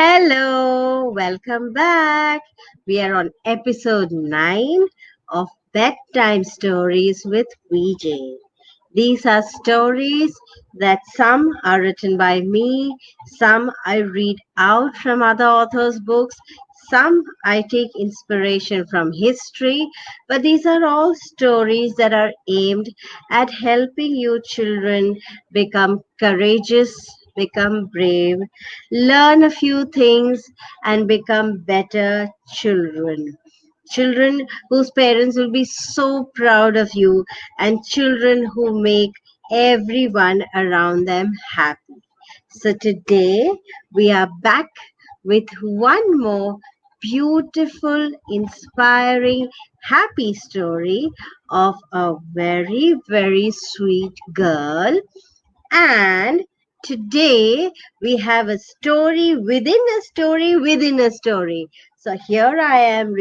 Hello, welcome back. We are on episode 9 of Bedtime Stories with VJ. These are stories that some are written by me, some I read out from other authors' books, some I take inspiration from history, but these are all stories that are aimed at helping you children become courageous, become brave, learn a few things, and become better children. Children whose parents will be so proud of you, and children who make everyone around them happy. So today we are back with one more beautiful, inspiring, happy story of a very, very sweet girl. And today we have a story within a story within a story. So here I am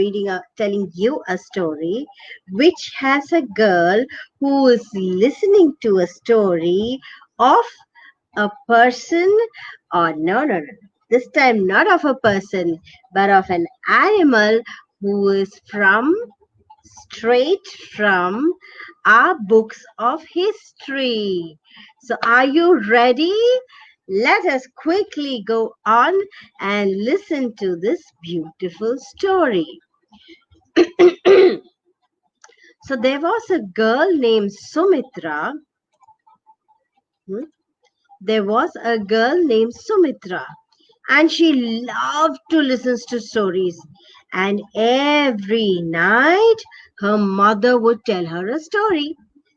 telling you a story which has a girl who is listening to a story of a person, or no. This time not of a person, but of an animal who is straight from our books of history. So, are you ready? Let us quickly go on and listen to this beautiful story. So, there was a girl named Sumitra. hmm, There was a girl named Sumitra, and she loved to listen to stories. And every night, her mother would tell her a story.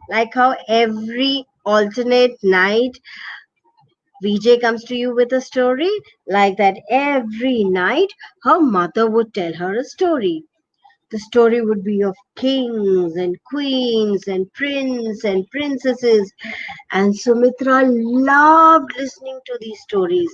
Like how every alternate night, VJ comes to you with a story, like that every night, her mother would tell her a story. The story would be of kings and queens and prince and princesses, and Sumitra loved listening to these stories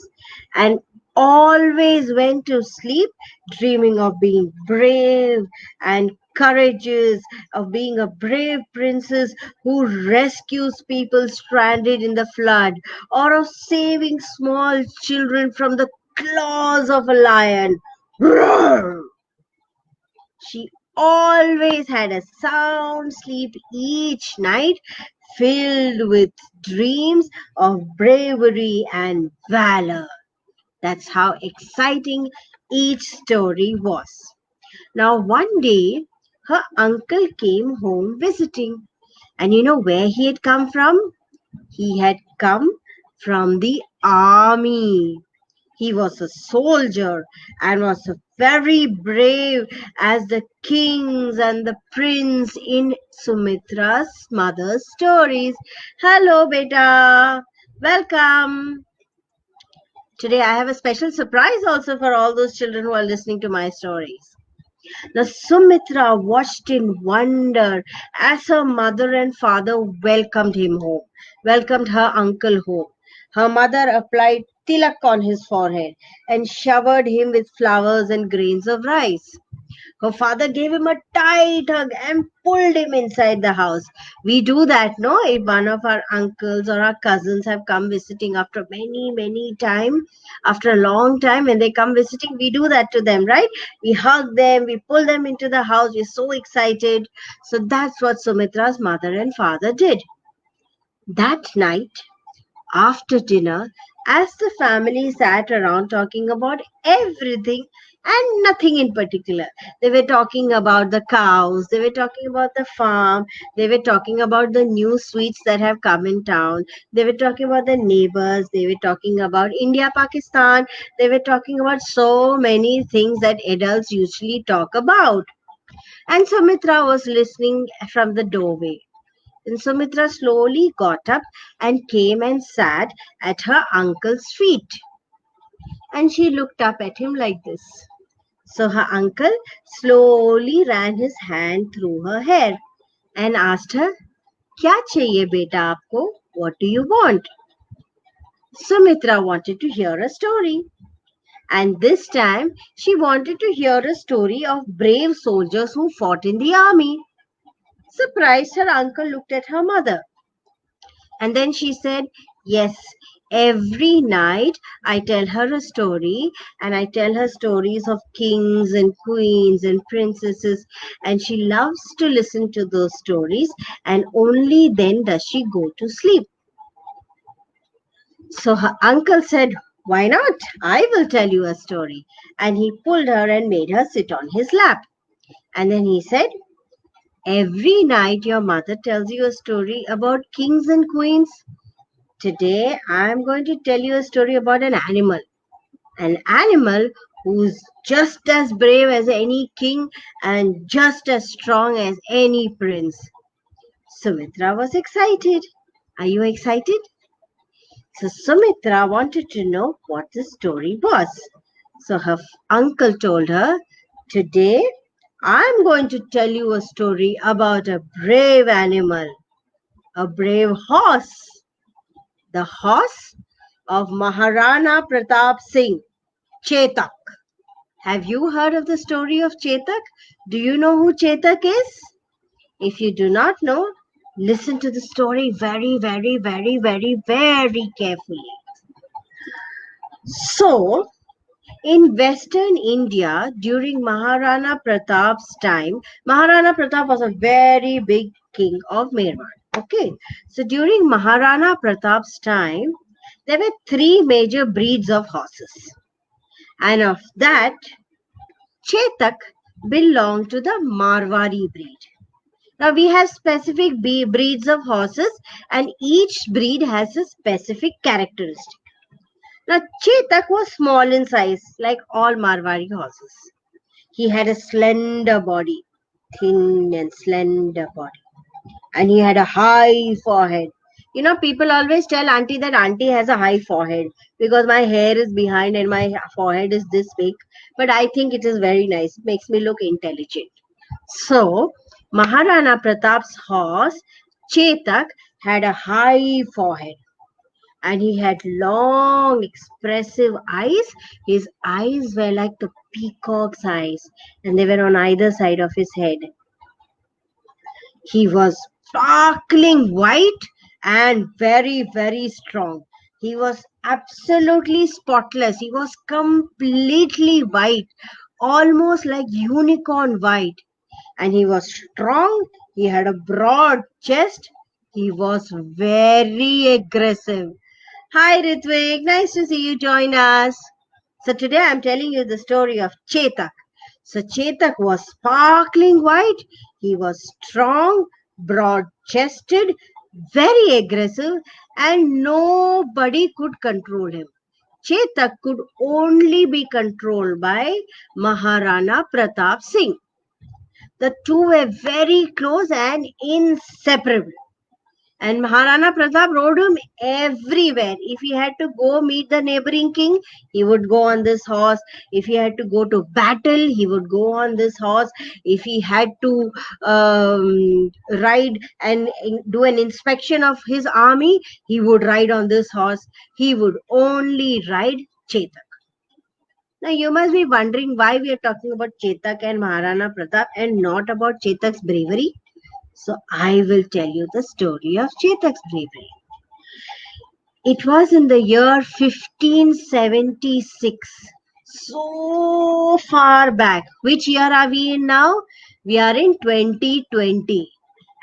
and always went to sleep dreaming of being brave and courageous, of being a brave princess who rescues people stranded in the flood, or of saving small children from the claws of a lion. Roar! She always had a sound sleep each night, filled with dreams of bravery and valor. That's how exciting each story was. Now, one day, her uncle came home visiting. And you know where he had come from? He had come from the army. He was a soldier and was very brave as the kings and the prince in Sumitra's mother's stories. Hello, beta. Welcome. Today I have a special surprise also for all those children who are listening to my stories. Now, Sumitra watched in wonder as her mother and father welcomed her uncle home. Her mother applied tilak on his forehead and showered him with flowers and grains of rice. Her father gave him a tight hug and pulled him inside the house. We do that, no? If one of our uncles or our cousins have come visiting after many time, after a long time, when they come visiting, we do that to them, right? We hug them, we pull them into the house. We're so excited. So that's what Sumitra's mother and father did. That night, after dinner, as the family sat around talking about everything and nothing in particular. They were talking about the cows, they were talking about the farm, they were talking about the new sweets that have come in town, they were talking about the neighbors, they were talking about India, Pakistan, they were talking about so many things that adults usually talk about. And Sumitra was listening from the doorway. And Sumitra slowly got up and came and sat at her uncle's feet. And she looked up at him like this. So her uncle slowly ran his hand through her hair and asked her, "Kya chahiye beta aapko? What do you want?" Sumitra wanted to hear a story. And this time she wanted to hear a story of brave soldiers who fought in the army. Surprised, her uncle looked at her mother. And then she said, "Yes, Every night I tell her a story, and I tell her stories of kings and queens and princesses, and she loves to listen to those stories, and only then does she go to sleep. So her uncle said, "Why not? I will tell you a story." And he pulled her and made her sit on his lap. And then he said, "Every night your mother tells you a story about kings and queens. Today I am going to tell you a story about an animal who's just as brave as any king and just as strong as any prince." Sumitra was excited. Are you excited? So Sumitra wanted to know what the story was. So her uncle told her, "Today I'm going to tell you a story about a brave animal, a brave horse, the horse of Maharana Pratap Singh, Chetak." Have you heard of the story of Chetak? Do you know who Chetak is? If you do not know, listen to the story very, very, very, very, very carefully. So, in Western India, during Maharana Pratap's time, Maharana Pratap was a very big king of Mewar. Okay, so during Maharana Pratap's time, there were three major breeds of horses, and of that, Chetak belonged to the Marwari breed. Now we have specific breeds of horses, and each breed has a specific characteristic. Now Chetak was small in size, like all Marwari horses. He had a slender body, thin and slender body, and he had a high forehead. You know, people always tell auntie that auntie has a high forehead because my hair is behind and my forehead is this big. But I think it is very nice. It makes me look intelligent. So, Maharana Pratap's horse, Chetak, had a high forehead and he had long, expressive eyes. His eyes were like the peacock's eyes and they were on either side of his head. He was sparkling white and very, very strong. He was absolutely spotless. He was completely white, almost like unicorn white. And he was strong. He had a broad chest. He was very aggressive. Hi Ritvik, nice to see you join us. So today I'm telling you the story of Chetak. So Chetak was sparkling white. He was strong, broad chested, very aggressive, and nobody could control him. Chetak could only be controlled by Maharana Pratap Singh. The two were very close and inseparable. And Maharana Pratap rode him everywhere. If he had to go meet the neighboring king, he would go on this horse. If he had to go to battle, he would go on this horse. If he had to ride and do an inspection of his army, he would ride on this horse. He would only ride Chetak. Now you must be wondering why we are talking about Chetak and Maharana Pratap and not about Chetak's bravery. So I will tell you the story of Chetak's bravery. It was in the year 1576. So far back. Which year are we in now? We are in 2020.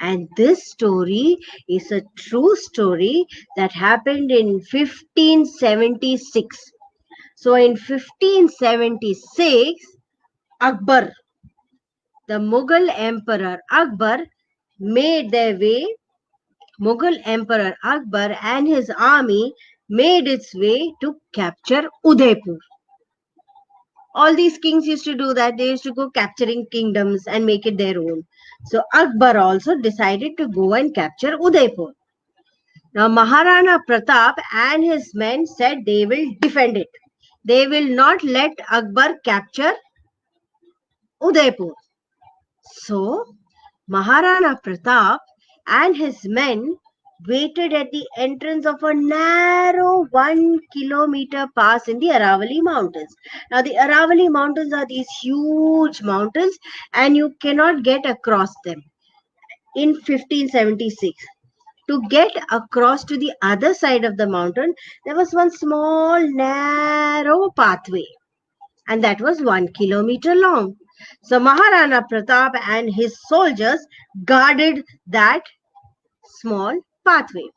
And this story is a true story that happened in 1576. So in 1576, Akbar, the Mughal Emperor Akbar, made their way. Mughal Emperor Akbar and his army made its way to capture Udaipur. All these kings used to do that. They used to go capturing kingdoms and make it their own. So Akbar also decided to go and capture Udaipur. Now Maharana Pratap and his men said they will defend it. They will not let Akbar capture Udaipur. So Maharana Pratap and his men waited at the entrance of a narrow 1 kilometer pass in the Aravali Mountains. Now, the Aravali Mountains are these huge mountains and you cannot get across them in 1576. To get across to the other side of the mountain, there was one small narrow pathway, and that was 1 kilometer long. So Maharana Pratap and his soldiers guarded that small pathway.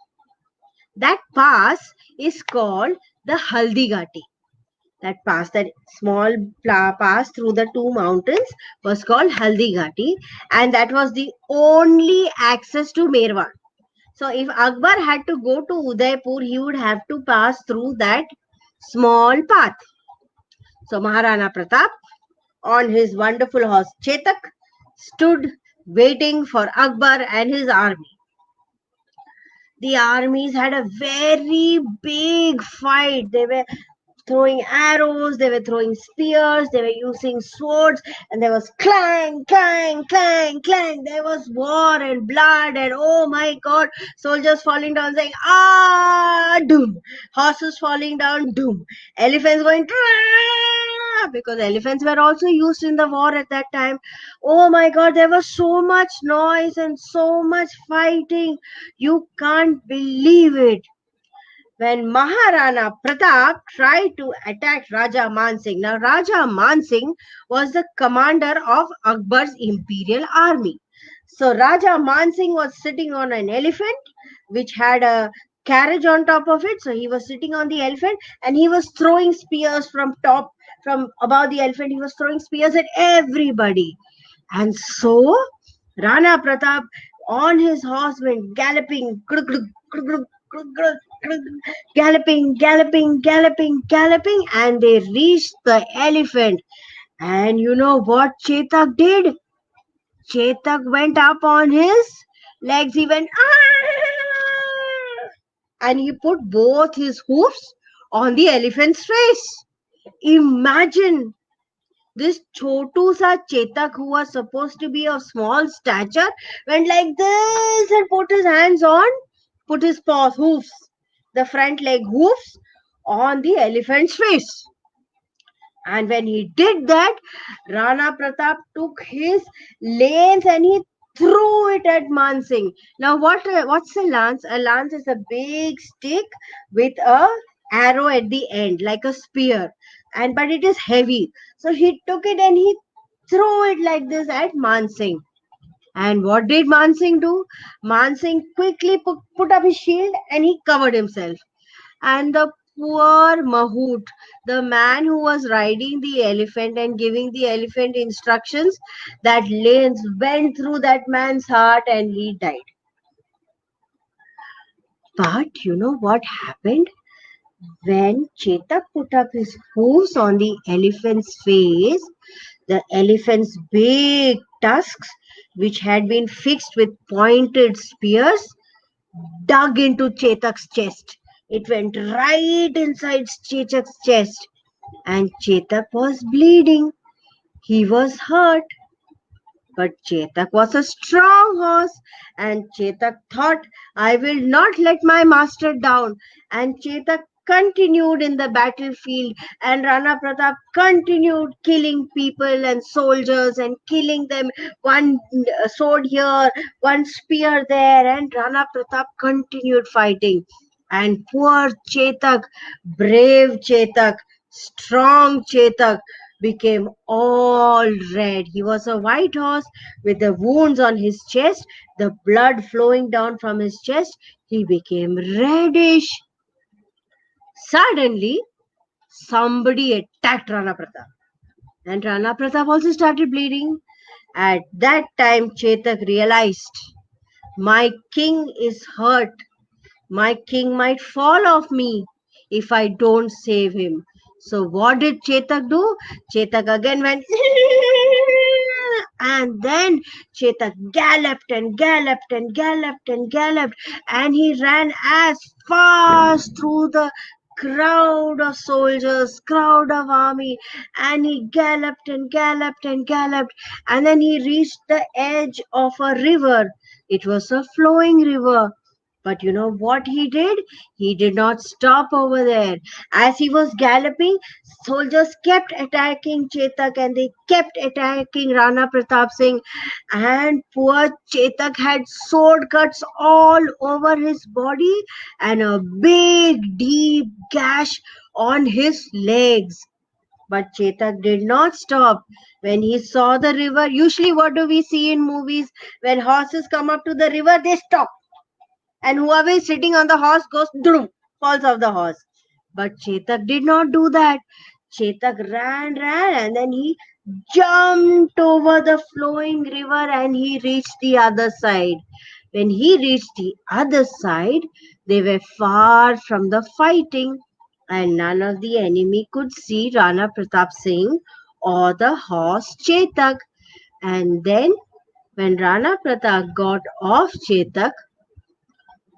That pass is called the Haldi Ghati. That pass, that small pass through the two mountains, was called Haldi Ghati, and that was the only access to Merwar. So if Akbar had to go to Udaipur, he would have to pass through that small path. So Maharana Pratap, on his wonderful horse Chetak, stood waiting for Akbar and his army. The armies had a very big fight. They were throwing arrows, they were throwing spears, they were using swords, and there was clang, clang, clang, clang. There was war and blood, and oh my god, soldiers falling down saying, ah, doom. Horses falling down, doom. Elephants going, because elephants were also used in the war at that time. Oh my god, there was so much noise and so much fighting. You can't believe it. When Maharana Pratap tried to attack Raja Mansingh. Now, Raja Mansingh was the commander of Akbar's imperial army. So, Raja Mansingh was sitting on an elephant which had a carriage on top of it. So, he was sitting on the elephant and he was throwing spears from above the elephant. He was throwing spears at everybody. And so, Rana Pratap on his horse went galloping, galloping, galloping, galloping, galloping, and they reached the elephant. And you know what Chetak did? Chetak went up on his legs. He went, "Ah!" and he put both his hoofs on the elephant's face. Imagine this Chotu sa Chetak, who was supposed to be of small stature, went like this and put his paws, hoofs, the front leg hoofs on the elephant's face. And when he did that, Rana Pratap took his lance and he threw it at Mansingh. Now, what's a lance? A lance is a big stick with a arrow at the end, like a spear, and but it is heavy. So he took it and he threw it like this at Mansingh. And what did Mansingh do? Mansingh quickly put up his shield and he covered himself. And the poor Mahoot, the man who was riding the elephant and giving the elephant instructions, that lance went through that man's heart and he died. But you know what happened? When Chetak put up his hooves on the elephant's face, the elephant's big tusks, which had been fixed with pointed spears, dug into Chetak's chest. It went right inside Chetak's chest, and Chetak was bleeding. He was hurt. But Chetak was a strong horse, and Chetak thought, I will not let my master down. And Chetak continued in the battlefield, and Rana Pratap continued killing people and soldiers and killing them, one sword here, one spear there, and Rana Pratap continued fighting. And poor Chetak, brave Chetak, strong Chetak, became all red. He was a white horse with the wounds on his chest, the blood flowing down from his chest. He became reddish. Suddenly, somebody attacked Rana Pratap, and Rana Pratap also started bleeding. At that time, Chetak realized, my king is hurt. My king might fall off me if I don't save him. So what did Chetak do? Chetak again went and then Chetak galloped and galloped and galloped and galloped, and he ran as fast through the crowd of soldiers, crowd of army, and he galloped and galloped and galloped, and then he reached the edge of a river. It was a flowing river. But you know what he did? He did not stop over there. As he was galloping, soldiers kept attacking Chetak and they kept attacking Rana Pratap Singh. And poor Chetak had sword cuts all over his body and a big, deep gash on his legs. But Chetak did not stop. When he saw the river, usually what do we see in movies? When horses come up to the river, they stop. And whoever is sitting on the horse goes, drum, falls off the horse. But Chetak did not do that. Chetak ran, and then he jumped over the flowing river and he reached the other side. When he reached the other side, they were far from the fighting and none of the enemy could see Rana Pratap Singh or the horse Chetak. And then when Rana Pratap got off Chetak,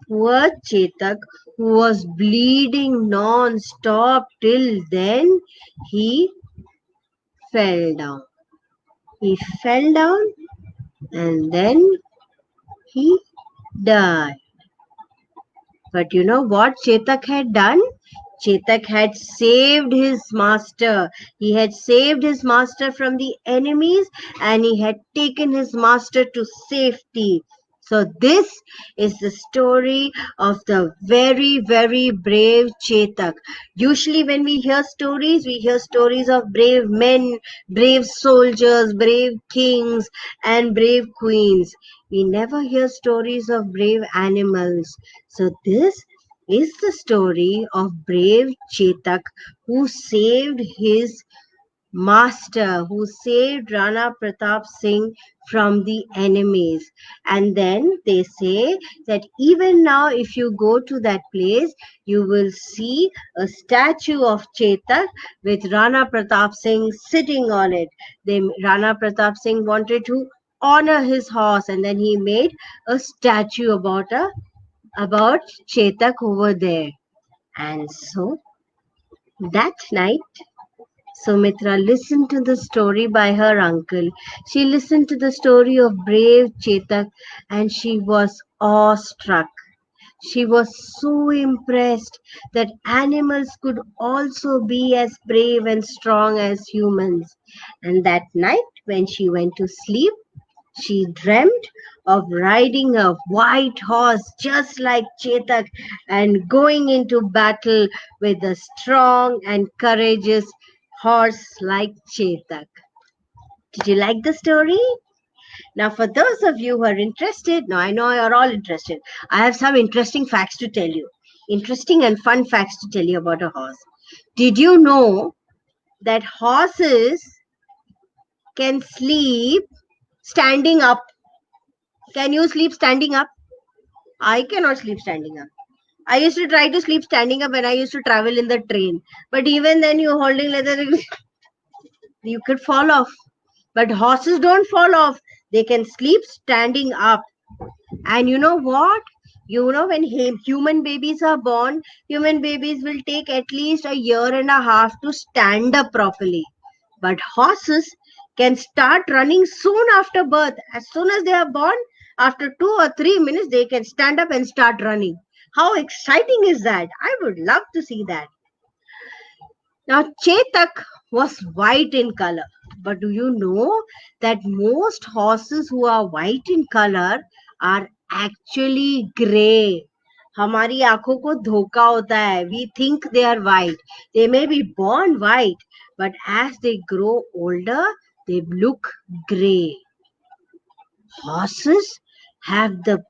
poor Chetak, who was bleeding non-stop till then, he fell down. He fell down and then he died. But you know what Chetak had done? Chetak had saved his master. He had saved his master from the enemies and he had taken his master to safety. So this is the story of the very, very brave Chetak. Usually when we hear stories of brave men, brave soldiers, brave kings and brave queens. We never hear stories of brave animals. So this is the story of brave Chetak who saved his master, who saved Rana Pratap Singh from the enemies. And then they say that even now, if you go to that place, you will see a statue of Chetak with Rana Pratap Singh sitting on it. Rana Pratap Singh wanted to honor his horse, and then he made a statue about Chetak over there. And so that night, Sumitra listened to the story by her uncle. She listened to the story of brave Chetak and she was awestruck. She was so impressed that animals could also be as brave and strong as humans. And that night, when she went to sleep, she dreamt of riding a white horse just like Chetak and going into battle with a strong and courageous horse like Chetak. Did you like the story? Now, for those of you who are interested, now I know you're all interested. I have some interesting facts to tell you. Interesting and fun facts to tell you about a horse. Did you know that horses can sleep standing up? Can you sleep standing up? I cannot sleep standing up. I used to try to sleep standing up when I used to travel in the train. But even then, you holding leather, you could fall off. But horses don't fall off. They can sleep standing up. And you know what? You know, when human babies are born, human babies will take at least a year and a half to stand up properly. But horses can start running soon after birth. As soon as they are born, after 2 or 3 minutes, they can stand up and start running. How exciting is that? I would love to see that. Now, Chetak was white in color. But do you know that most horses who are white in color are actually grey? हमारी आंखों को धोखा होता है. We think they are white. They may be born white, but as they grow older, they look grey. Horses have the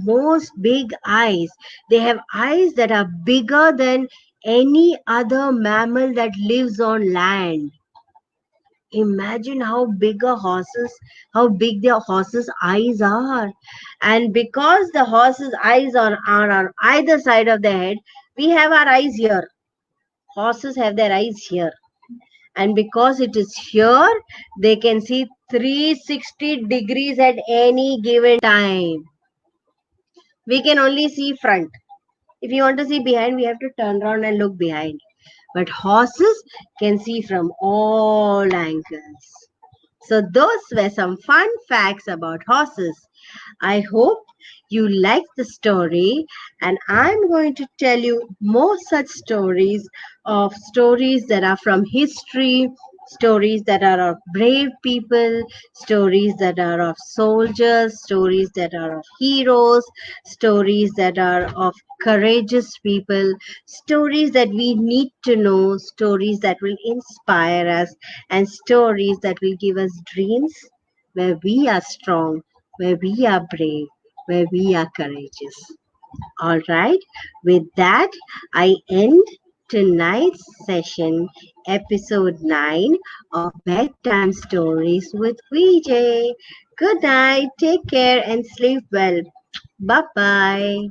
most big eyes. They have eyes that are bigger than any other mammal that lives on land. Imagine how big their horses' eyes are. And because the horse's eyes are on either side of the head, we have our eyes here. Horses have their eyes here. And because it is here, they can see 360 degrees at any given time. We can only see front. If you want to see behind, we have to turn around and look behind. But horses can see from all angles. So those were some fun facts about horses. I hope you like the story, and I'm going to tell you more such stories that are from history, stories that are of brave people, stories that are of soldiers, stories that are of heroes, stories that are of courageous people, stories that we need to know, stories that will inspire us, and stories that will give us dreams where we are strong, where we are brave, where we are courageous. All right, with that, I end tonight's session, episode 9 of Bedtime Stories with VJ. Good night, take care, and sleep well. Bye bye.